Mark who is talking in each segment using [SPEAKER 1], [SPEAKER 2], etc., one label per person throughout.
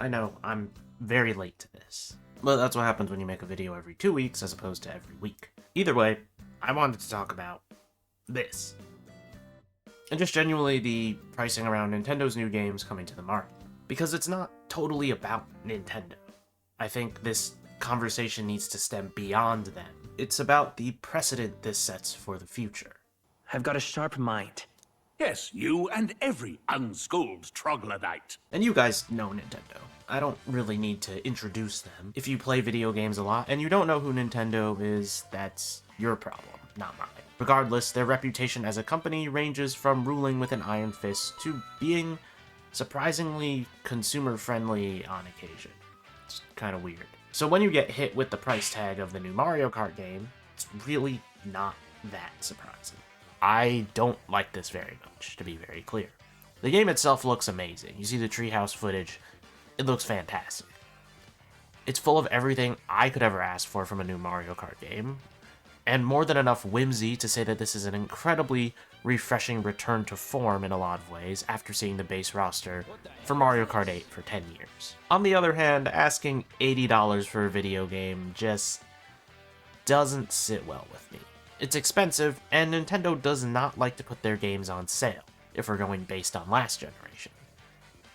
[SPEAKER 1] I know, I'm very late to this. But that's what happens when you make a video every 2 weeks as opposed to every week. Either way, I wanted to talk about this. And just genuinely the pricing around Nintendo's new games coming to the market. Because it's not totally about Nintendo. I think this conversation needs to stem beyond them. It's about the precedent this sets for the future.
[SPEAKER 2] I've got a sharp mind.
[SPEAKER 3] Yes, you and every unschooled troglodyte.
[SPEAKER 1] And you guys know Nintendo. I don't really need to introduce them. If you play video games a lot and you don't know who Nintendo is, that's your problem, not mine. Regardless, their reputation as a company ranges from ruling with an iron fist to being surprisingly consumer-friendly on occasion. It's kind of weird. So when you get hit with the price tag of the new Mario Kart game, it's really not that surprising. I don't like this very much, to be very clear. The game itself looks amazing. You see the treehouse footage, it looks fantastic. It's full of everything I could ever ask for from a new Mario Kart game, and more than enough whimsy to say that this is an incredibly refreshing return to form in a lot of ways after seeing the base roster for Mario Kart 8 for 10 years. On the other hand, asking $80 for a video game just doesn't sit well with me. It's expensive, and Nintendo does not like to put their games on sale, if we're going based on last generation.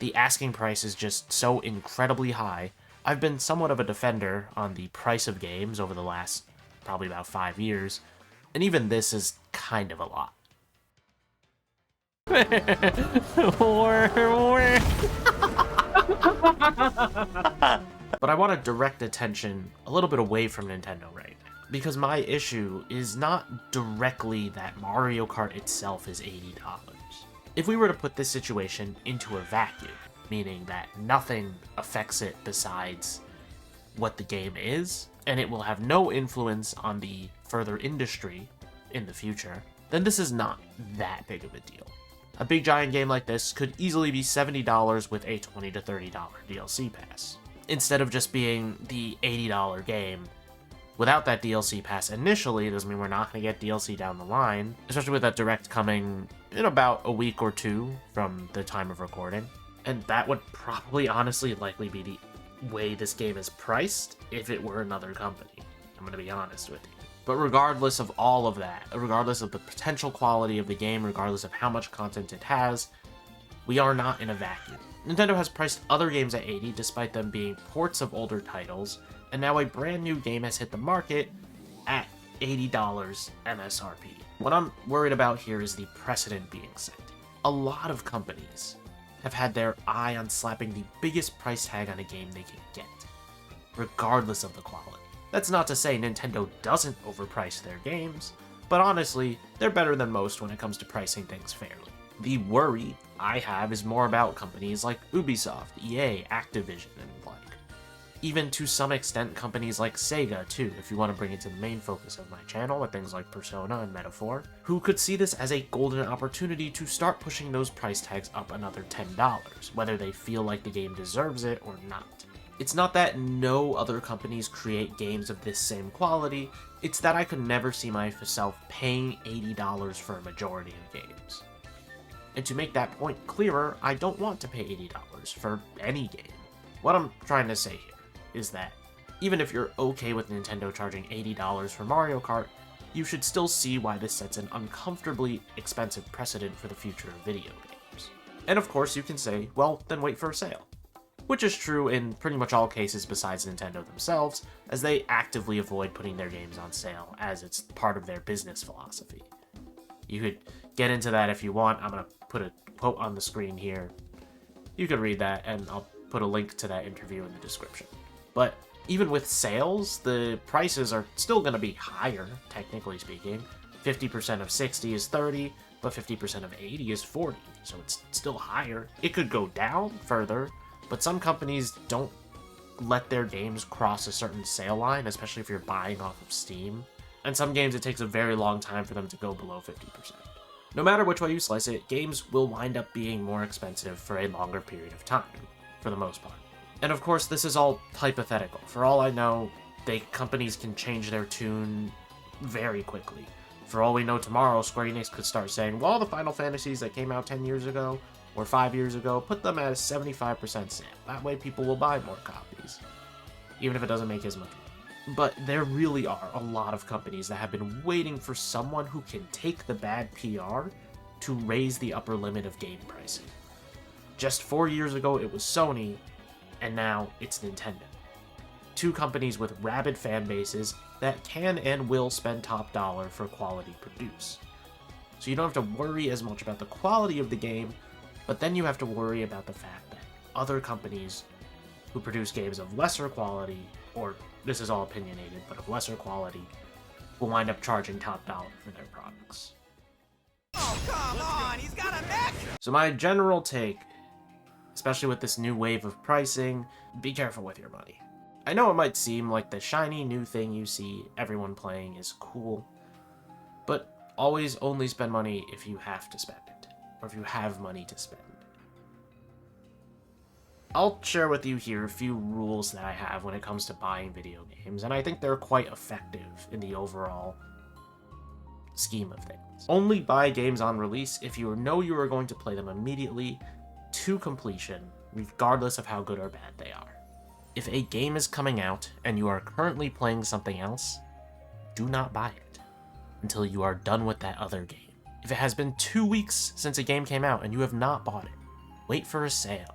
[SPEAKER 1] The asking price is just so incredibly high. I've been somewhat of a defender on the price of games over the last probably about 5 years, and even this is kind of a lot. But I want to direct attention a little bit away from Nintendo right now, because my issue is not directly that Mario Kart itself is $80. If we were to put this situation into a vacuum, meaning that nothing affects it besides what the game is, and it will have no influence on the further industry in the future, then this is not that big of a deal. A big giant game like this could easily be $70 with a $20 to $30 DLC pass, instead of just being the $80 game. Without that DLC pass initially, it doesn't mean we're not going to get DLC down the line, especially with that direct coming in about a week or two from the time of recording. And that would probably honestly likely be the way this game is priced if it were another company. I'm going to be honest with you. But regardless of all of that, regardless of the potential quality of the game, regardless of how much content it has, we are not in a vacuum. Nintendo has priced other games at $80 despite them being ports of older titles, and now a brand new game has hit the market at $80 MSRP. What I'm worried about here is the precedent being set. A lot of companies have had their eye on slapping the biggest price tag on a game they can get, regardless of the quality. That's not to say Nintendo doesn't overprice their games, but honestly, they're better than most when it comes to pricing things fairly. The worry I have is more about companies like Ubisoft, EA, Activision, and the like. Even to some extent companies like Sega too, if you want to bring it to the main focus of my channel with things like Persona and Metaphor, who could see this as a golden opportunity to start pushing those price tags up another $10, whether they feel like the game deserves it or not. It's not that no other companies create games of this same quality, it's that I could never see myself paying $80 for a majority of games. And to make that point clearer, I don't want to pay $80 for any game. What I'm trying to say here is that even if you're okay with Nintendo charging $80 for Mario Kart, you should still see why this sets an uncomfortably expensive precedent for the future of video games. And of course you can say, well, then wait for a sale. Which is true in pretty much all cases besides Nintendo themselves, as they actively avoid putting their games on sale, as it's part of their business philosophy. You could get into that if you want. I'm going to put a quote on the screen here. You could read that, and I'll put a link to that interview in the description. But even with sales, the prices are still going to be higher, technically speaking. 50% of 60 is 30, but 50% of 80 is 40, so it's still higher. It could go down further, but some companies don't let their games cross a certain sale line, especially if you're buying off of Steam. And some games it takes a very long time for them to go below 50%. No matter which way you slice it, games will wind up being more expensive for a longer period of time, for the most part. And of course, this is all hypothetical. For all I know, companies can change their tune very quickly. For all we know tomorrow, Square Enix could start saying, well, the Final Fantasies that came out 10 years ago, or 5 years ago, put them at a 75% sale. That way people will buy more copies, even if it doesn't make as much money. But there really are a lot of companies that have been waiting for someone who can take the bad PR to raise the upper limit of game pricing. Just 4 years ago it was Sony, and now it's Nintendo. Two companies with rabid fan bases that can and will spend top dollar for quality produce. So you don't have to worry as much about the quality of the game, but then you have to worry about the fact that other companies who produce games of lesser quality, or this is all opinionated, but of lesser quality, will wind up charging top dollar for their products.
[SPEAKER 4] Oh, come on, he's got a neck!
[SPEAKER 1] So my general take, especially with this new wave of pricing, be careful with your money. I know it might seem like the shiny new thing you see everyone playing is cool, but always only spend money if you have to spend it, or if you have money to spend. I'll share with you here a few rules that I have when it comes to buying video games, and I think they're quite effective in the overall scheme of things. Only buy games on release if you know you are going to play them immediately to completion, regardless of how good or bad they are. If a game is coming out and you are currently playing something else, do not buy it until you are done with that other game. If it has been 2 weeks since a game came out and you have not bought it, wait for a sale.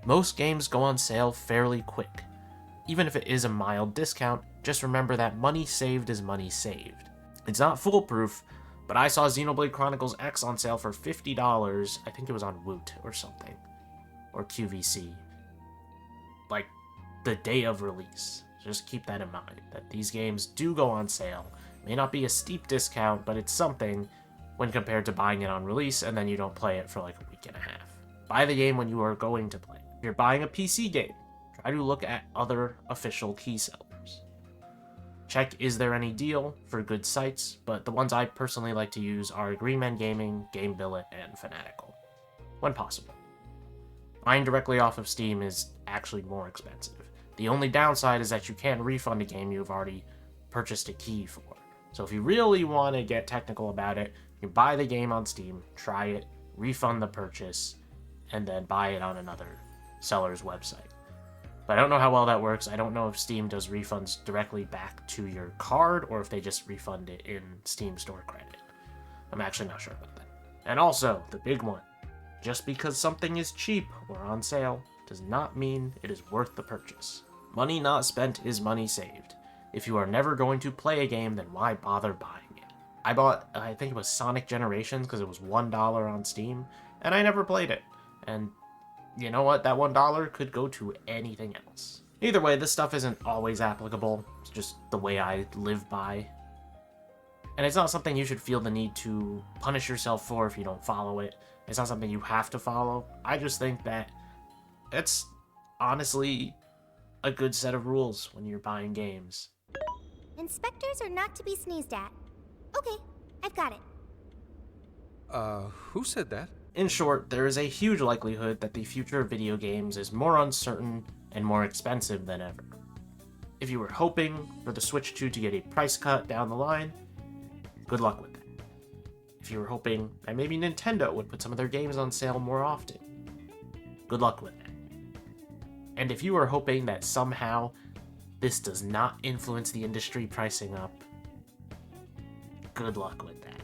[SPEAKER 1] Most games go on sale fairly quick. Even if it is a mild discount, just remember that money saved is money saved. It's not foolproof, but I saw Xenoblade Chronicles X on sale for $50, I think it was on Woot or something, or QVC, like the day of release. Just keep that in mind, that these games do go on sale. May not be a steep discount, but it's something when compared to buying it on release and then you don't play it for like a week and a half. Buy the game when you are going to play. If you're buying a PC game, try to look at other official key sellers. Check is there any deal for good sites, but the ones I personally like to use are Green Man Gaming, Game Billet, and Fanatical, when possible. Buying directly off of Steam is actually more expensive. The only downside is that you can't refund a game you've already purchased a key for. So if you really want to get technical about it, you buy the game on Steam, try it, refund the purchase, and then buy it on another seller's website. But I don't know how well that works. I don't know if Steam does refunds directly back to your card or if they just refund it in Steam Store credit. I'm actually not sure about that. And also, the big one, just because something is cheap or on sale does not mean it is worth the purchase. Money not spent is money saved. If you are never going to play a game, then why bother buying it? I bought, I think it was Sonic Generations because it was $1 on Steam, and I never played it. And you know what? That $1 could go to anything else. Either way, this stuff isn't always applicable. It's just the way I live by. And it's not something you should feel the need to punish yourself for if you don't follow it. It's not something you have to follow. I just think that it's honestly a good set of rules when you're buying games.
[SPEAKER 5] Inspectors are not to be sneezed at. Okay, I've got it.
[SPEAKER 6] Who said that?
[SPEAKER 1] In short, there is a huge likelihood that the future of video games is more uncertain and more expensive than ever. If you were hoping for the Switch 2 to get a price cut down the line, good luck with that. If you were hoping that maybe Nintendo would put some of their games on sale more often, good luck with that. And if you are hoping that somehow this does not influence the industry pricing up, good luck with that.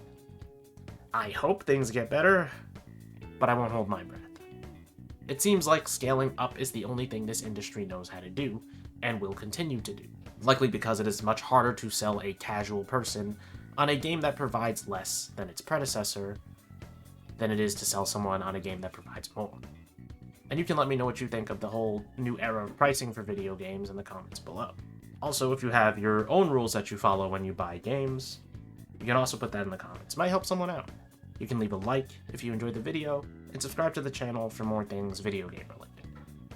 [SPEAKER 1] I hope things get better, but I won't hold my breath. It seems like scaling up is the only thing this industry knows how to do, and will continue to do. Likely because it is much harder to sell a casual person on a game that provides less than its predecessor than it is to sell someone on a game that provides more. And you can let me know what you think of the whole new era of pricing for video games in the comments below. Also, if you have your own rules that you follow when you buy games, you can also put that in the comments. It might help someone out. You can leave a like if you enjoyed the video, and subscribe to the channel for more things video game related.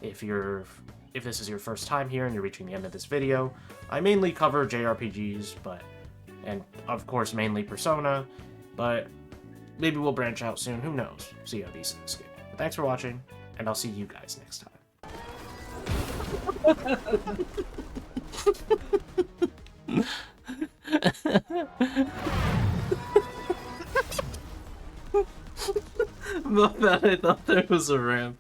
[SPEAKER 1] If this is your first time here and you're reaching the end of this video, I mainly cover JRPGs, and of course mainly Persona, but maybe we'll branch out soon, who knows, see how these things go. But thanks for watching, and I'll see you guys next time. My bad, I thought there was a ramp.